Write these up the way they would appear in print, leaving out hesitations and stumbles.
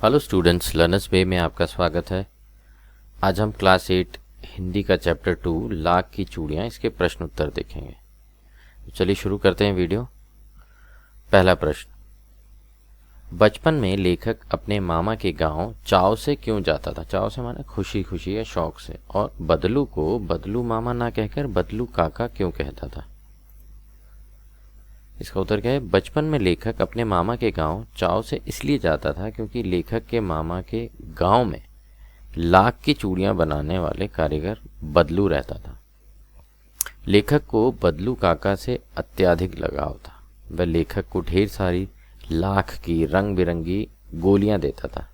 Hello students, learners वे में आपका स्वागत है। आज हम क्लास 8 हिंदी का चैप्टर 2 लाख की चूड़ियाँ इसके प्रश्न उत्तर देखेंगे। तो चलिए शुरू करते हैं वीडियो। पहला प्रश्न, बचपन में लेखक अपने मामा के गांव चाव से क्यों जाता था? चाव से माने खुशी खुशी या शौक से। और बदलू को बदलू मामा ना कहकर बदलू काका क्यों कहता था? इसका उत्तर क्या है? बचपन में लेखक अपने मामा के गांव चाव से इसलिए जाता था क्योंकि लेखक के मामा के गांव में लाख की चूड़ियां बनाने वाले कारीगर बदलू रहता था। लेखक को बदलू काका से अत्यधिक लगाव था। वह लेखक को ढेर सारी लाख की रंग बिरंगी गोलियां देता था,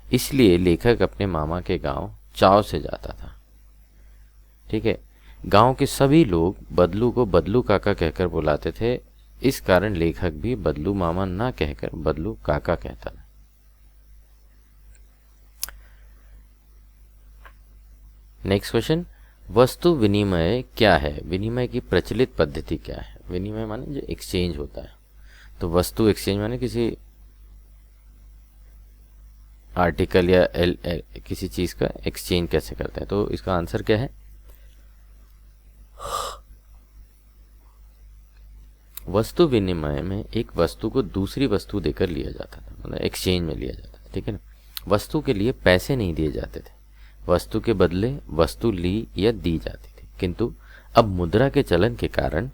इसलिए लेखक अपने मामा के गांव चाव से जाता था। ठीक है, गांव के सभी लोग बदलू को बदलू काका कहकर बुलाते थे, इस कारण लेखक भी बदलू मामा ना कहकर बदलू काका कहता है। नेक्स्ट क्वेश्चन, वस्तु विनिमय क्या है? विनिमय की प्रचलित पद्धति क्या है? विनिमय माने जो एक्सचेंज होता है, तो वस्तु एक्सचेंज माने किसी आर्टिकल या किसी चीज का एक्सचेंज कैसे करते हैं। तो इसका आंसर क्या है? वस्तु विनिमय में एक वस्तु को दूसरी वस्तु देकर लिया जाता था, मतलब एक्सचेंज में लिया जाता था। ठीक है ना, वस्तु के लिए पैसे नहीं दिए जाते थे, वस्तु के बदले वस्तु ली या दी जाती थी। किंतु अब मुद्रा के चलन के कारण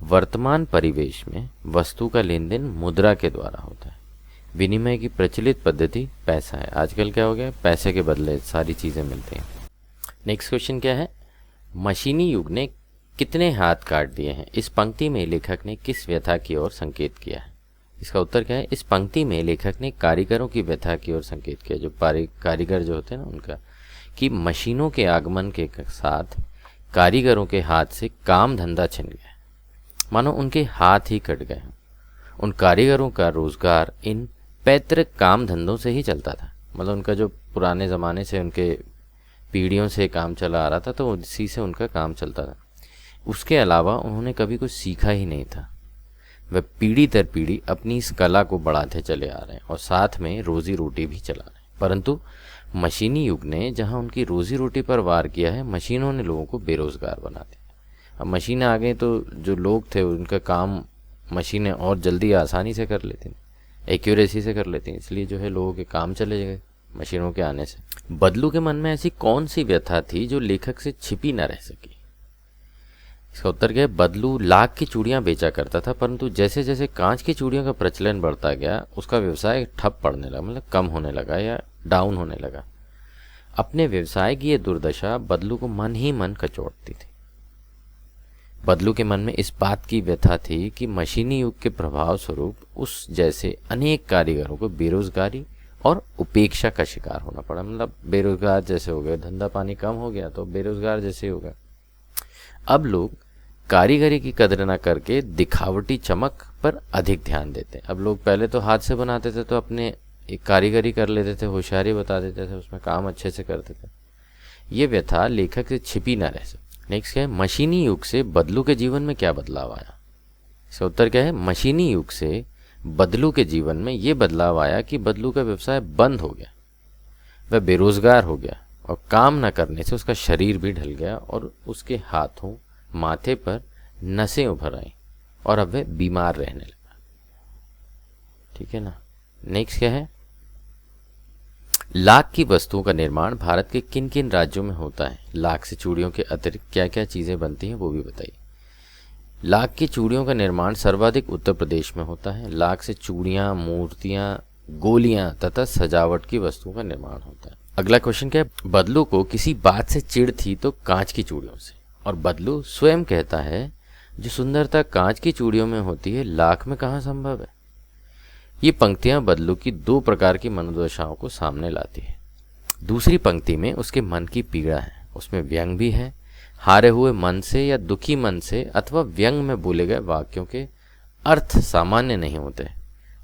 वर्तमान परिवेश में वस्तु का लेन देन मुद्रा के द्वारा होता है। विनिमय की प्रचलित पद्धति पैसा है। आजकल क्या हो गया, पैसे के बदले सारी चीजें मिलती हैं। नेक्स्ट क्वेश्चन क्या है? मशीनी युग ने कितने हाथ काट दिए हैं? इस पंक्ति में लेखक ने किस व्यथा की ओर संकेत किया है? इसका उत्तर क्या है? इस पंक्ति में लेखक ने कारीगरों की व्यथा की ओर संकेत किया। जो कारीगर जो होते हैं ना, उनका, कि मशीनों के आगमन के साथ कारीगरों के हाथ से काम धंधा छिन गया, मानो उनके हाथ ही कट गए। उन कारीगरों का रोजगार इन पैतृक काम धंधों से ही चलता था, मतलब उनका जो पुराने ज़माने से उनके पीढ़ियों से काम चला आ रहा था, तो इसी से उनका काम चलता था। उसके अलावा उन्होंने कभी कुछ सीखा ही नहीं था। वह पीढ़ी दर पीढ़ी अपनी इस कला को बढ़ाते चले आ रहे हैं और साथ में रोजी रोटी भी चला रहे हैं। परंतु मशीनी युग ने जहां उनकी रोजी रोटी पर वार किया है, मशीनों ने लोगों को बेरोजगार बना दिया। अब मशीनें आ गई तो जो लोग थे उनका काम मशीनें और जल्दी आसानी से कर लेती, एक्यूरेसी से कर लेती, इसलिए जो है लोगों के काम चले गए मशीनों के आने से। बदलू के मन में ऐसी कौन सी व्यथा थी जो लेखक से छिपी न रह सकी? इसका उत्तर क्या है? बदलू लाख की चूड़ियां बेचा करता था, परंतु जैसे जैसे कांच की चूड़ियों का प्रचलन बढ़ता गया, उसका व्यवसाय ठप पड़ने लगा, मतलब कम होने लगा या डाउन होने लगा। अपने व्यवसाय की यह दुर्दशा बदलू को मन ही मन कचोटती थी। बदलू के मन में इस बात की व्यथा थी कि मशीनी युग के प्रभाव स्वरूप उस जैसे अनेक कारीगरों को बेरोजगारी और उपेक्षा का शिकार होना पड़ा। मतलब बेरोजगार जैसे हो गए, धंधा पानी कम हो गया तो बेरोजगार जैसे हो गया। अब लोग कारीगरी की कदर न करके दिखावटी चमक पर अधिक ध्यान देते हैं। अब लोग पहले तो हाथ से बनाते थे तो अपने एक कारीगरी कर लेते थे, होशियारी बता देते थे, उसमें काम अच्छे से करते थे। ये व्यथा लेखक से छिपी न रह सकी। नेक्स्ट क्या है? मशीनी युग से बदलू के जीवन में क्या बदलाव आया? इसका उत्तर क्या है? मशीनी युग से बदलू के जीवन में ये बदलाव आया कि बदलू का व्यवसाय बंद हो गया, वह बेरोजगार हो गया और काम न करने से उसका शरीर भी ढल गया और उसके हाथों माथे पर नसें उभर आई और अब वह बीमार रहने लगा। ठीक है ना। नेक्स्ट क्या है? लाख की वस्तुओं का निर्माण भारत के किन किन राज्यों में होता है? लाख से चूड़ियों के अतिरिक्त क्या क्या चीजें बनती हैं वो भी बताइए। लाख की चूड़ियों का निर्माण सर्वाधिक उत्तर प्रदेश में होता है। लाख से चूड़ियां, मूर्तियां, गोलियां तथा सजावट की वस्तुओं का निर्माण होता है। अगला क्वेश्चन क्या है? बदलू को किसी बात से चिढ़ थी तो कांच की चूड़ियों से, और बदलू स्वयं कहता है जो सुंदरता कांच की चूड़ियों में होती है लाख में कहाँ संभव है। ये पंक्तियां बदलू की दो प्रकार की मनोदशाओं को सामने लाती है। दूसरी पंक्ति में उसके मन की पीड़ा है, उसमें व्यंग भी है। हारे हुए मन से या दुखी मन से अथवा व्यंग में बोले गए वाक्यों के अर्थ सामान्य नहीं होते।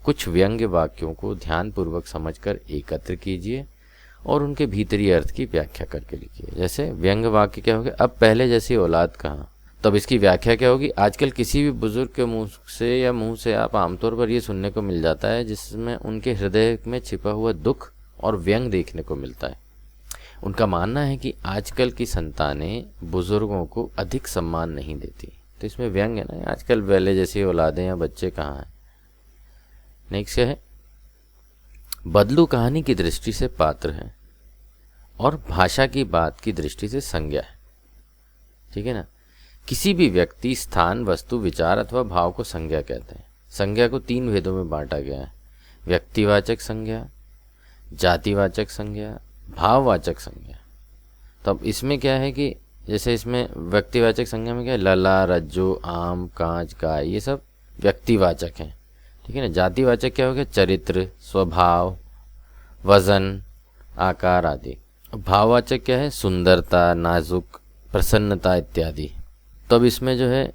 कुछ व्यंग्य वाक्यों को ध्यानपूर्वक समझकर एकत्र कीजिए और उनके भीतरी अर्थ की व्याख्या करके लिखिए। जैसे व्यंग्य वाक्य क्या हो गया? अब पहले जैसी औलाद कहाँ, तब इसकी व्याख्या क्या होगी? आजकल किसी भी बुजुर्ग के मुंह से आप आमतौर पर ये सुनने को मिल जाता है जिसमें उनके हृदय में छिपा हुआ दुख और व्यंग देखने को मिलता है। उनका मानना है कि आजकल की संतानें बुजुर्गों को अधिक सम्मान नहीं देती। तो इसमें व्यंग है ना, आजकल पहले जैसी औलादें या बच्चे कहाँ हैं। नेक्स्ट है, बदलू कहानी की दृष्टि से पात्र है और भाषा की बात की दृष्टि से संज्ञा है। ठीक है ना। किसी भी व्यक्ति, स्थान, वस्तु, विचार अथवा भाव को संज्ञा कहते हैं। संज्ञा को 3 भेदों में बांटा गया है: व्यक्तिवाचक संज्ञा, जातिवाचक संज्ञा, भाववाचक संज्ञा। तब इसमें क्या है कि जैसे इसमें व्यक्तिवाचक संज्ञा में क्या है? लला, रज्जु, आम, कांच, गाय, ये सब व्यक्तिवाचक हैं। ठीक है ना। जातिवाचक क्या हो गया? चरित्र, स्वभाव, वजन, आकार आदि। भाववाचक क्या है? सुंदरता, नाजुक, प्रसन्नता इत्यादि। तब इसमें जो है,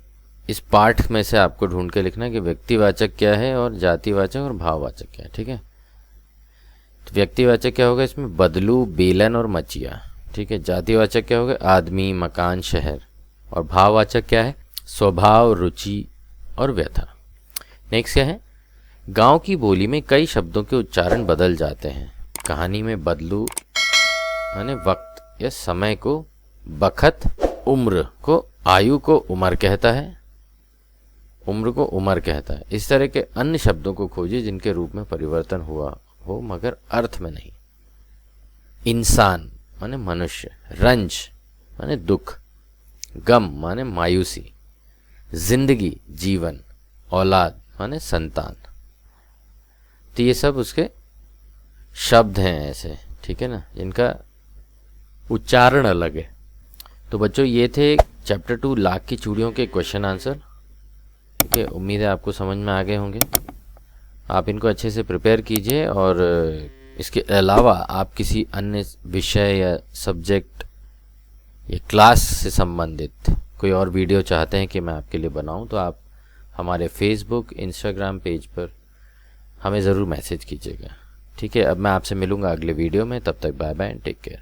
इस पाठ में से आपको ढूंढ के लिखना कि व्यक्तिवाचक क्या है और जातिवाचक और भाववाचक क्या है। ठीक है। तो व्यक्तिवाचक क्या होगा इसमें? बदलू, बेलन और मचिया। ठीक है। जातिवाचक क्या होगा? आदमी, मकान, शहर। और भाववाचक क्या है? स्वभाव, रुचि और व्यथा। नेक्स्ट क्या है? गांव की बोली में कई शब्दों के उच्चारण बदल जाते हैं। कहानी में बदलू माने वक्त या समय को बखत, उम्र को आयु को उम्र कहता है, उम्र को उम्र कहता है। इस तरह के अन्य शब्दों को खोजिए जिनके रूप में परिवर्तन हुआ हो मगर अर्थ में नहीं। इंसान माने मनुष्य, रंज माने दुख, गम माने मायूसी, जिंदगी जीवन, औलाद माने संतान। तो ये सब उसके शब्द हैं ऐसे, ठीक है ना, जिनका उच्चारण अलग है। तो बच्चों ये थे चैप्टर 2 लाख की चूड़ियों के क्वेश्चन आंसर। ठीक है, उम्मीद है आपको समझ में आ गए होंगे। आप इनको अच्छे से प्रिपेयर कीजिए और इसके अलावा आप किसी अन्य विषय या सब्जेक्ट या क्लास से संबंधित कोई और वीडियो चाहते हैं कि मैं आपके लिए बनाऊं तो आप हमारे फेसबुक, इंस्टाग्राम पेज पर हमें ज़रूर मैसेज कीजिएगा। ठीक है, अब मैं आपसे मिलूंगा अगले वीडियो में। तब तक bye bye and take care.